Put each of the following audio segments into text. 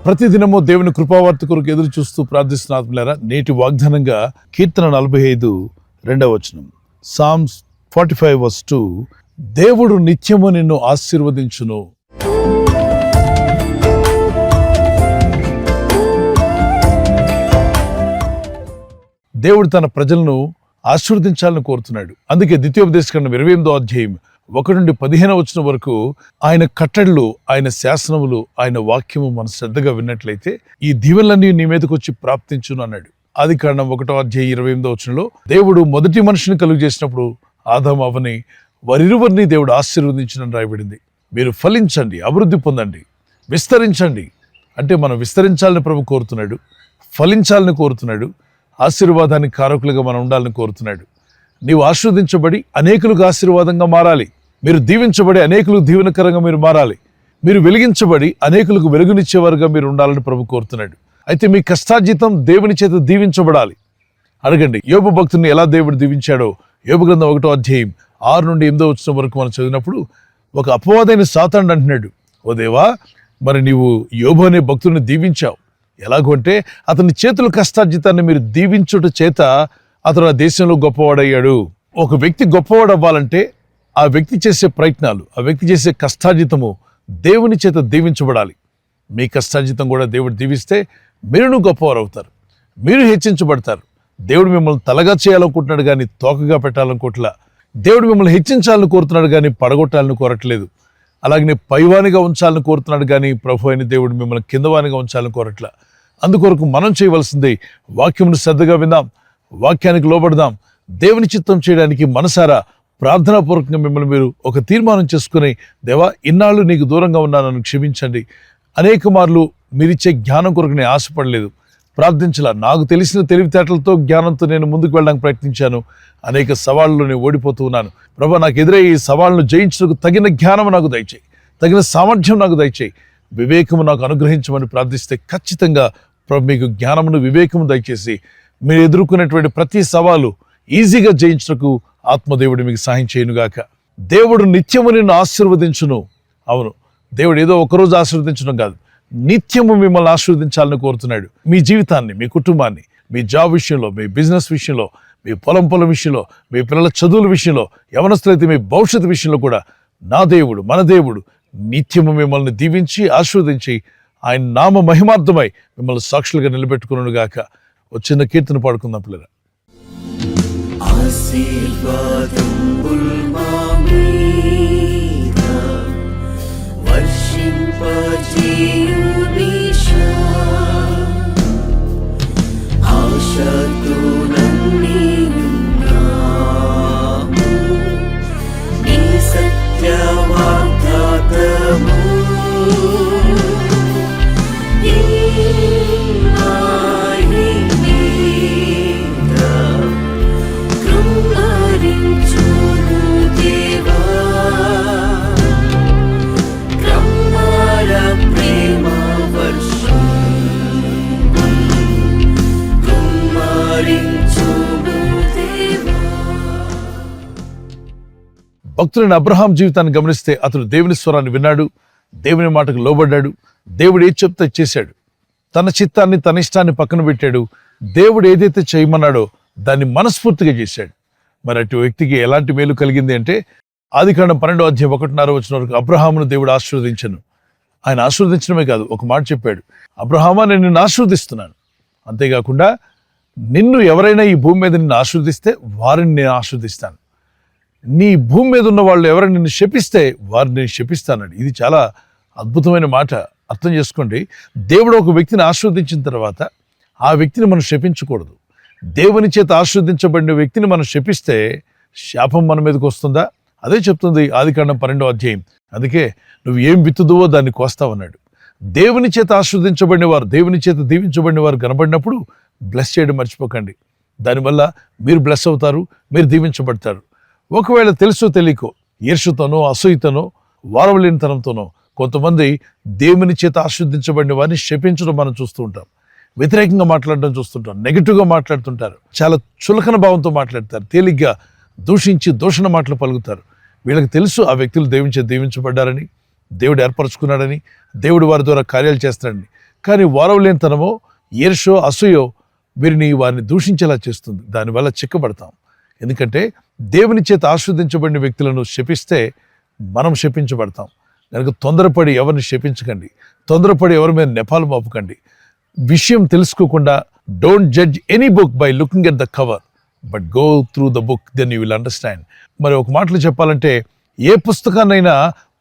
ప్రతిదినము దేవుని కృపావార్త కొరకు ఎదురు చూస్తూ ప్రార్థిస్తున్న ఆత్మలారా, నేటి వాగ్దానంగా కీర్తన 45 2వ వచనం, సామ్స్ 45:2, దేవుడు నిత్యము నిన్ను ఆశీర్వదించును. దేవుడు తన ప్రజలను ఆశీర్వదించాలని కోరుతున్నాడు. అందుకే ద్వితీయోపదేశకాండం 28వ అధ్యాయం 1-15 వచనం వరకు ఆయన కట్టడలు, ఆయన శాసనములు, ఆయన వాక్యము మనం శ్రద్ధగా విన్నట్లయితే ఈ దీవెనలన్నీ నీ మీదకి వచ్చి ప్రాప్తించును అన్నాడు. ఆదికాండం 1వ అధ్యాయం 28వ వచనంలో దేవుడు మొదటి మనిషిని కలుగు చేసినప్పుడు ఆదాము అవ్వని వారిరువురిని దేవుడు ఆశీర్వదించినని రాయబడింది. మీరు ఫలించండి, అభివృద్ధి పొందండి, విస్తరించండి అంటే మనం విస్తరించాలని ప్రభు కోరుతున్నాడు, ఫలించాలని కోరుతున్నాడు, ఆశీర్వాదానికి కారకులుగా మనం ఉండాలని కోరుతున్నాడు. నీవు ఆశీర్వదించబడి అనేకులకు ఆశీర్వాదంగా మారాలి. మీరు దీవించబడి అనేకులకు దీవెనకరంగా మీరు మారాలి. మీరు వెలిగించబడి అనేకులకు వెలుగునిచ్చేవారుగా మీరు ఉండాలని ప్రభు కోరుతున్నాడు. అయితే మీ కష్టార్జితం దేవుని చేత దీవించబడాలి. అడగండి, యోబు భక్తుని ఎలా దేవుడు దీవించాడో యోబు గ్రంథం 1వ అధ్యాయం 6-8 వచనం వరకు మనం చదివినప్పుడు ఒక అపవాదైన సాతానుడు అంటున్నాడు, ఓ దేవా, మరి నీవు యోబు అనే భక్తుడిని దీవించావు. ఎలాగో అంటే అతని చేతుల కష్టార్జితాన్ని మీరు దీవించుట చేత అతడు ఆ దేశంలో గొప్పవాడయ్యాడు. ఒక వ్యక్తి గొప్పవాడు అవ్వాలంటే ఆ వ్యక్తి చేసే ప్రయత్నాలు, ఆ వ్యక్తి చేసే కష్టార్జితము దేవుని చేత దీవించబడాలి. మీ కష్టార్జితం కూడా దేవుడు దీవిస్తే మీరును గొప్పవారు అవుతారు, మీరు హెచ్చించబడతారు. దేవుడు మిమ్మల్ని తలగా చేయాలనుకుంటున్నాడు కానీ తోకగా పెట్టాలనుకోవట్లా. దేవుడు మిమ్మల్ని హెచ్చించాలని కోరుతున్నాడు కానీ పడగొట్టాలని కోరట్లేదు. అలాగనే పైవానిగా ఉంచాలని కోరుతున్నాడు కానీ ప్రభు అయిన దేవుడు మిమ్మల్ని కిందవానిగా ఉంచాలని కోరట్లా. అందుకొరకు మనం చేయవలసింది వాక్యమును శ్రద్ధగా విందాం, వాక్యానికి లోబడదాం, దేవుని చిత్తం చేయడానికి మనసారా ప్రార్థనాపూర్వకంగా మిమ్మల్ని మీరు ఒక తీర్మానం చేసుకుని, దేవా, ఇన్నాళ్ళు నీకు దూరంగా ఉన్నానని క్షమించండి. అనేక మార్లు మీరిచ్చే జ్ఞానం కొరకు నేను ఆశపడలేదు, ప్రార్థించలా. నాకు తెలిసిన తెలివితేటలతో, జ్ఞానంతో నేను ముందుకు వెళ్ళడానికి ప్రయత్నించాను. అనేక సవాళ్ళలో నేను ఓడిపోతూ ఉన్నాను. ప్రభా, నాకు ఎదురయ్యే ఈ సవాళ్ళను జయించడానికి తగిన జ్ఞానం నాకు దయచేయి, తగిన సామర్థ్యం నాకు దయచేయి, వివేకము నాకు అనుగ్రహించమని ప్రార్థిస్తే ఖచ్చితంగా ప్రభు మీకు జ్ఞానమును, వివేకము దయచేసి మీరు ఎదుర్కొనేటువంటి ప్రతి సవాలు ఈజీగా జయించడానికి ఆత్మదేవుడు మీకు సహాయం చేయనుగాక. దేవుడు నిత్యము నిన్ను ఆశీర్వదించును. అవును, దేవుడు ఏదో ఒకరోజు ఆశీర్వదించడం కాదు, నిత్యము మిమ్మల్ని ఆశీర్వదించాలని కోరుతున్నాడు. మీ జీవితాన్ని, మీ కుటుంబాన్ని, మీ జాబ్ విషయంలో, మీ బిజినెస్ విషయంలో, మీ పొలం విషయంలో, మీ పిల్లల చదువుల విషయంలో, యవనస్తులైతే మీ భవిష్యత్తు విషయంలో కూడా నా దేవుడు, మన దేవుడు నిత్యము మిమ్మల్ని దీవించి ఆశీర్వదించి ఆయన నామ మహిమార్థమై మిమ్మల్ని సాక్షులుగా నిలబెట్టుకున్నాను గాక. ఒక చిన్న కీర్తన పాడుకుందాం పిల్లరా. భక్తులైన అబ్రహాం జీవితాన్ని గమనిస్తే అతడు దేవుని స్వరాన్ని విన్నాడు, దేవుని మాటకు లోబడ్డాడు, దేవుడు ఏది చెప్తే చేశాడు, తన చిత్తాన్ని, తన ఇష్టాన్ని పక్కన పెట్టాడు. దేవుడు ఏదైతే చేయమన్నాడో దాన్ని మనస్ఫూర్తిగా చేశాడు. మరి అటు వ్యక్తికి ఎలాంటి మేలు కలిగింది అంటే ఆదికాండం 12వ అధ్యాయం 1-6 వచనం వరకు అబ్రహామును దేవుడు ఆశీర్వదించను. ఆయన ఆశీర్వదించడమే కాదు, ఒక మాట చెప్పాడు, అబ్రహామా, నేను నిన్ను ఆశీర్వదిస్తున్నాను. అంతేకాకుండా నిన్ను ఎవరైనా ఈ భూమి మీద నిన్ను ఆశీర్వదిస్తే వారిని నేను ఆశీర్వదిస్తాను, నీ భూమి మీద ఉన్న వాళ్ళు ఎవరైనా నిన్ను శపిస్తే వారిని నేను శపిస్తానండి. ఇది చాలా అద్భుతమైన మాట, అర్థం చేసుకోండి. దేవుడు ఒక వ్యక్తిని ఆశీర్వదించిన తర్వాత ఆ వ్యక్తిని మనం శపించకూడదు. దేవుని చేత ఆశీర్వదించబడిన వ్యక్తిని మనం శపిస్తే శాపం మన మీదకి వస్తుందా? అదే చెప్తుంది ఆదికాండం 12వ అధ్యాయం. అందుకే నువ్వు ఏం విత్తుదువో దాన్ని కోస్తావన్నాడు. దేవుని చేత ఆశీర్వదించబడిన వారు, దేవుని చేత దీవించబడిన వారు కనబడినప్పుడు బ్లెస్ చేయడం మర్చిపోకండి. దానివల్ల మీరు బ్లెస్ అవుతారు, మీరు దీవించబడతారు. ఒకవేళ తెలుసో తెలియకో ఈర్ష్యతోనో, అసూయతోనో, వారవలేనితనంతోనో కొంతమంది దేవుని చేత ఆశీర్వదించబడిన వారిని శపించడం మనం చూస్తూ ఉంటాం. వ్యతిరేకంగా మాట్లాడడం చూస్తుంటాం, నెగిటివ్గా మాట్లాడుతుంటారు, చాలా చులకన భావంతో మాట్లాడతారు, తేలిగ్గా దూషించి దూషణ మాటలు పలుకుతారు. వీళ్ళకి తెలుసు ఆ వ్యక్తులు దేవుని చేత దీవించబడ్డారని, దేవుడు ఏర్పరచుకున్నాడని, దేవుడు వారి ద్వారా కార్యాలు చేస్తాడని. కానీ ఓరవలేనితనమో, ఈర్షో, అసూయో వారిని దూషించేలా చేస్తుంది. దానివల్ల చిక్కబడతాం. ఎందుకంటే దేవుని చేత ఆస్వాదించబడిన వ్యక్తులను శపిస్తే మనం శపించబడతాం. కనుక తొందరపడి ఎవరిని శపించకండి, తొందరపడి ఎవరి మీద నెపాలు మోపకండి. విషయం తెలుసుకోకుండా don't judge any book by looking at the cover, but go through the book, then you will understand. మరి ఒక మాటలో చెప్పాలంటే, ఏ పుస్తకాన్నైనా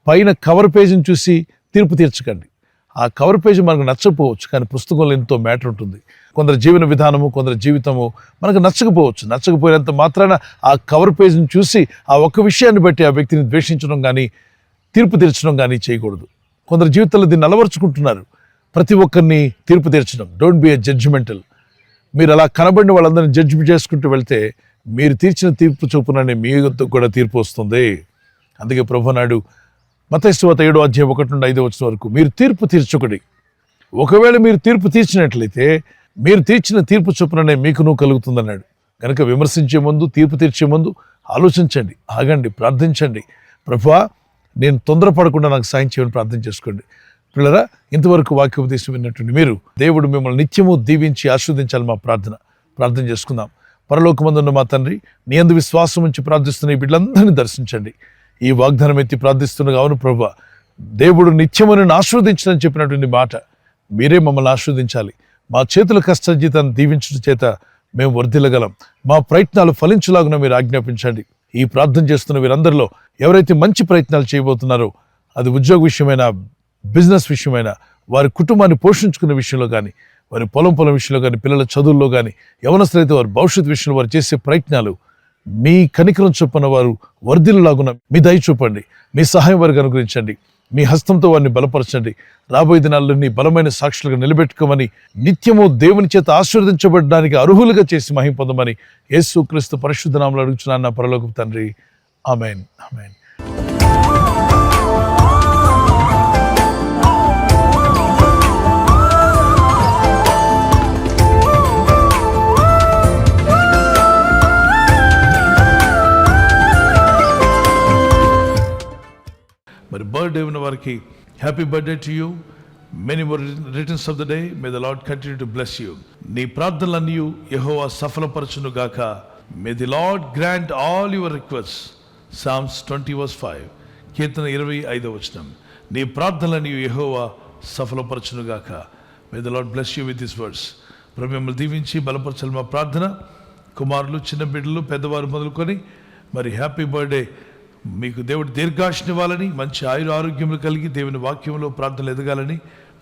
పైన కవర్ పేజీని చూసి తీర్పు తీర్చకండి. ఆ కవర్ పేజీ మనకు నచ్చకపోవచ్చు, కానీ పుస్తకంలో ఎంతో మ్యాటర్ ఉంటుంది. కొందరు జీవన విధానము, కొందరు జీవితము మనకు నచ్చకపోవచ్చు. నచ్చకపోయినంత మాత్రాన ఆ కవర్ పేజీని చూసి ఆ ఒక్క విషయాన్ని బట్టి ఆ వ్యక్తిని ద్వేషించడం కానీ, తీర్పు తీర్చడం కానీ చేయకూడదు. కొందరు జీవితంలో దీన్ని అలవర్చుకుంటున్నారు, ప్రతి ఒక్కరిని తీర్పు తీర్చడం. Don't be A judgemental. మీరు అలా కనబడిన వాళ్ళందరినీ జడ్జి చేసుకుంటూ వెళ్తే మీరు తీర్చిన తీర్పు చొప్పుననే మీ వద్దకు కూడా తీర్పు వస్తుంది. అందుకే ప్రభువు నాడు మత్తయి సువార్త 7వ అధ్యాయం 1-5 వరకు, మీరు తీర్పు తీర్చుకుడి. ఒకవేళ మీరు తీర్పు తీర్చినట్లయితే మీరు తీర్చిన తీర్పు చొప్పుననే మీకును కలుగుతుందన్నాడు. కనుక విమర్శించే ముందు, తీర్పు తీర్చే ముందు ఆలోచించండి, ఆగండి, ప్రార్థించండి. ప్రభువా, నేను తొందరపడకుండా నాకు సాయం చేయమని ప్రార్థన చేసుకోండి. పిల్లరా, ఇంతవరకు వాక్యోపదేశం విన్నట్టుండి మీరు దేవుడు మిమ్మల్ని నిత్యము దీవించి ఆశీర్వదించాలి. మా ప్రార్థన చేసుకుందాం. పరలోకమందున్న మా తండ్రి, నీ యందు విశ్వాసం ఉంచి ప్రార్థిస్తున్న ఈ బిడ్డలందరినీ దర్శించండి. ఈ వాగ్దానం ఎత్తి ప్రార్థిస్తున్న అవును ప్రభువా, దేవుడు నిత్యమును ఆశీర్వదించని చెప్పినటువంటి మాట మీరే మమ్మల్ని ఆశీర్వదించాలి. మా చేతుల కష్టజీతాన్ని దీవించడం చేత మేము వర్ధిల్లగలం. మా ప్రయత్నాలు ఫలించులాగున మీరు ఆజ్ఞాపించండి. ఈ ప్రార్థన చేస్తున్న వీరందరిలో ఎవరైతే మంచి ప్రయత్నాలు చేయబోతున్నారో, అది ఉద్యోగ విషయమైన, బిజినెస్ విషయమైన, వారి కుటుంబాన్ని పోషించుకునే విషయంలో కానీ, వారి పొలం విషయంలో కానీ, పిల్లల చదువుల్లో కానీ, యవనస్తులైతే వారి భవిష్యత్ విషయంలో వారు చేసే ప్రయత్నాలు మీ కనికరం చొప్పున వారు వర్ధిల్లులాగున మీ దయ చూపండి. మీ సహాయం వారికి అనుగ్రహించండి. మీ హస్తంతో వారిని బలపరచండి. రాబోయే దినాల్లో నీ బలమైన సాక్షులుగా నిలబెట్టుకోమని, నిత్యము దేవుని చేత ఆశీర్వదించబడడానికి అర్హులుగా చేసి మహిమ పొందమని యేసుక్రీస్తు పరిశుద్ధ నామములో అడుగుచున్నాను నా పరలోకపు తండ్రి. ఆమేన్, ఆమేన్. మరి బర్త్డే ఉన్న వారికి happy birthday to you. Many more returns of the day. May the lord continue to bless you. నీ ప్రార్థనలన్నీ యెహోవా సఫలపరచును గాక. May the lord grant all your request. Psalms 20:5. కీర్తన 25. నీ ప్రార్థనలన్నీ యెహోవా సఫలపరచును గాక. May the lord bless you with this words. ప్రభు మిమ్మల్ని దీవించి బలపరచాలి. మా ప్రార్థన, కుమారులు, చిన్న బిడ్డలు, పెద్దవారు మొదలుకొని మరి హ్యాపీ బర్త్డే. మీకు దేవుడు దీర్ఘాయుష్ని ఇవ్వాలని, మంచి ఆరోగ్యములు కలిగి దేవుని వాక్యంలో ప్రార్థనలు ఎదగాలని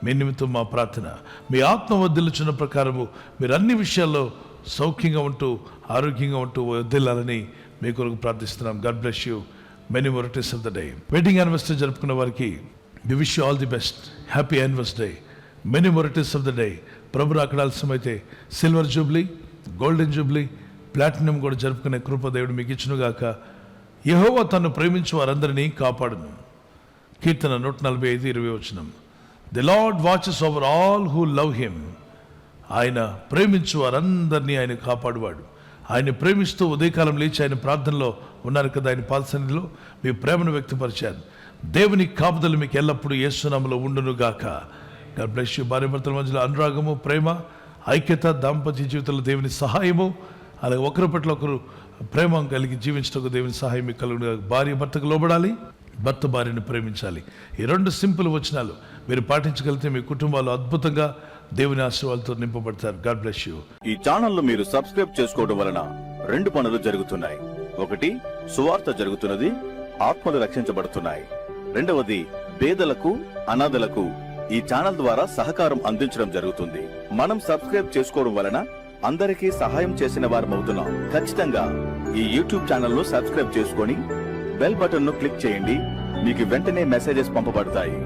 మీ నిమిత్తం మా ప్రార్థన. మీ ఆత్మ వర్ధిల్లుచున్న ప్రకారము మీరు అన్ని విషయాల్లో సౌఖ్యంగా ఉంటూ, ఆరోగ్యంగా ఉంటూ వర్ధిల్లాలని మీ కొరకు ప్రార్థిస్తున్నాం. God bless you. Many more returns of the day. Wedding anniversary జరుపుకున్న వారికి we wish you all the best. Happy anniversary. Many more returns of the day. ప్రభు రాకడాల్సమైతే silver jubilee, golden jubilee, platinum కూడా జరుపుకునే కృప దేవుడు మీకు ఇచ్చునుగాక. యెహోవా తను ప్రేమించు వారందరినీ కాపాడును. కీర్తన 145:20. The lord watches over all who love him. ఆయన ప్రేమించు వారందరినీ ఆయన కాపాడువాడు. ఆయన ప్రేమిస్తూ ఉదయకాలం లేచి ఆయన ప్రార్థనలో ఉన్నారు కదా, ఆయన పాద సన్నిధిలో మీ ప్రేమను వ్యక్తపరిచారు. దేవుని కాపుదలు మీకు ఎల్లప్పుడూ యేసు నామములో ఉండును గాక. God bless you. భార్యాభర్తల మధ్యలో అనురాగము, ప్రేమ, ఐక్యత, దాంపత్య జీవితంలో దేవుని సహాయము, అలాగే ఒకరి పట్ల ఒకరు ప్రేమ కలిగి జీవించటకు దేవుని సహాయం మీకు కలుగును. భార్య భర్తకు లోబడాలి, భర్త భార్యను ప్రేమించాలి. ఈ 2 సింపుల్ వచనాలు మీరు పాటించగలిగితే మీ కుటుంబాలు అద్భుతంగా దేవుని ఆశీర్వాదాలతో నింపబడతారు. God bless you. ఈ ఛానల్ ను మీరు సబ్స్క్రైబ్ చేసుకోవడం వలన 2 పనులు జరుగుతున్నాయి. ఒకటి, సువార్త జరుగుతున్నది, ఆత్మలు రక్షించబడుతున్నాయి. రెండవది, పేదలకు, అనాథలకు ఈ ఛానల్ ద్వారా సహకారం అందించడం జరుగుతుంది. మనం సబ్స్క్రైబ్ చేసుకోవడం వలన అందరికీ సహాయం చేసిన వారమవుతున్నాం. ఖచ్చితంగా ఈ యూట్యూబ్ ఛానల్ ను సబ్స్క్రైబ్ చేసుకొని బెల్ బటన్ ను క్లిక్ చేయండి. మీకు వెంటనే మెసేజెస్ పంపబడతాయి.